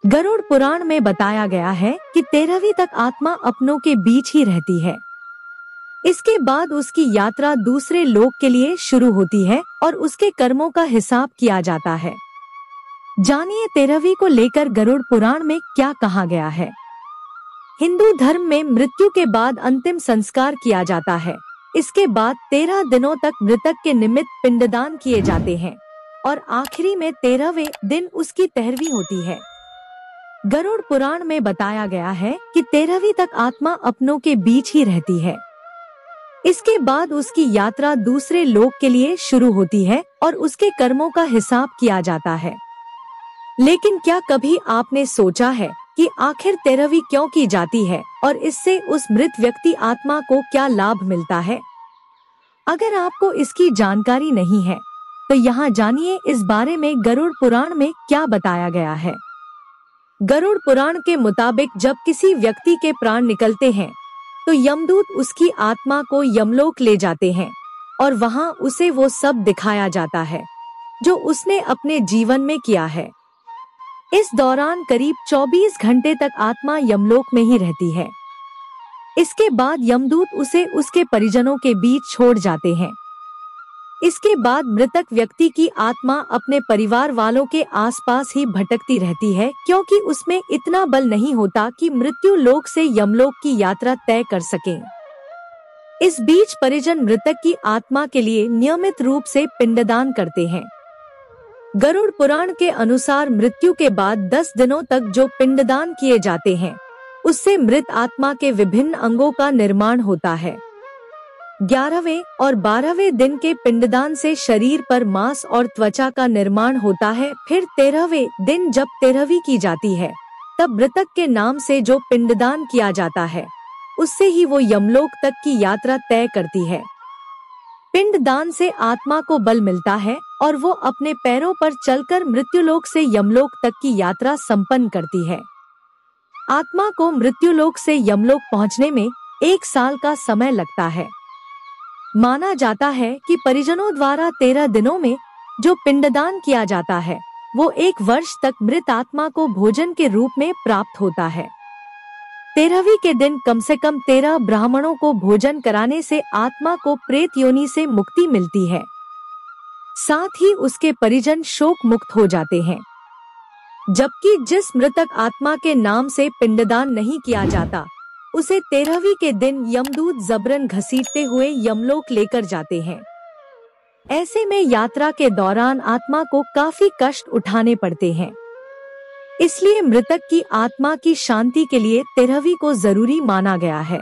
गरुड़ पुराण में बताया गया है कि 13वीं तक आत्मा अपनों के बीच ही रहती है। इसके बाद उसकी यात्रा दूसरे लोक के लिए शुरू होती है और उसके कर्मों का हिसाब किया जाता है। जानिए 13वीं को लेकर गरुड़ पुराण में क्या कहा गया है। हिंदू धर्म में मृत्यु के बाद अंतिम संस्कार किया जाता है। इसके बाद 13 दिनों तक मृतक के निमित्त पिंडदान किए जाते हैं और आखिरी में 13वें दिन उसकी 13वीं होती है। गरुड़ पुराण में बताया गया है कि 13वीं तक आत्मा अपनों के बीच ही रहती है। इसके बाद उसकी यात्रा दूसरे लोक के लिए शुरू होती है और उसके कर्मों का हिसाब किया जाता है। लेकिन क्या कभी आपने सोचा है कि आखिर 13वीं क्यों की जाती है और इससे उस मृत व्यक्ति आत्मा को क्या लाभ मिलता है? अगर आपको इसकी जानकारी नहीं है तो यहाँ जानिए इस बारे में गरुड़ पुराण में क्या बताया गया है। गरुड़ पुराण के मुताबिक जब किसी व्यक्ति के प्राण निकलते हैं तो यमदूत उसकी आत्मा को यमलोक ले जाते हैं और वहाँ उसे वो सब दिखाया जाता है जो उसने अपने जीवन में किया है। इस दौरान करीब 24 घंटे तक आत्मा यमलोक में ही रहती है। इसके बाद यमदूत उसे उसके परिजनों के बीच छोड़ जाते हैं। इसके बाद मृतक व्यक्ति की आत्मा अपने परिवार वालों के आसपास ही भटकती रहती है, क्योंकि उसमें इतना बल नहीं होता कि मृत्यु लोक से यमलोक की यात्रा तय कर सके। इस बीच परिजन मृतक की आत्मा के लिए नियमित रूप से पिंडदान करते हैं। गरुड़ पुराण के अनुसार मृत्यु के बाद 10 दिनों तक जो पिंडदान किए जाते हैं उससे मृत आत्मा के विभिन्न अंगों का निर्माण होता है। 11वें और 12वें दिन के पिंडदान से शरीर पर मांस और त्वचा का निर्माण होता है। फिर 13वें दिन जब 13वीं की जाती है तब मृतक के नाम से जो पिंडदान किया जाता है उससे ही वो यमलोक तक की यात्रा तय करती है। पिंडदान से आत्मा को बल मिलता है और वो अपने पैरों पर चलकर मृत्युलोक से यमलोक तक की यात्रा संपन्न करती है। आत्मा को मृत्युलोक से यमलोक पहुंचने में 1 साल का समय लगता है। माना जाता है कि परिजनों द्वारा 13 दिनों में जो पिंडदान किया जाता है वो 1 वर्ष तक मृत आत्मा को भोजन के रूप में प्राप्त होता है। 13वीं के दिन कम से कम 13 ब्राह्मणों को भोजन कराने से आत्मा को प्रेत योनि से मुक्ति मिलती है। साथ ही उसके परिजन शोक मुक्त हो जाते हैं। जबकि जिस मृतक आत्मा के नाम से पिंडदान नहीं किया जाता उसे 13वीं के दिन यमदूत जबरन घसीटते हुए यमलोक लेकर जाते हैं। ऐसे में यात्रा के दौरान आत्मा को काफी कष्ट उठाने पड़ते हैं। इसलिए मृतक की आत्मा की शांति के लिए 13वीं को जरूरी माना गया है।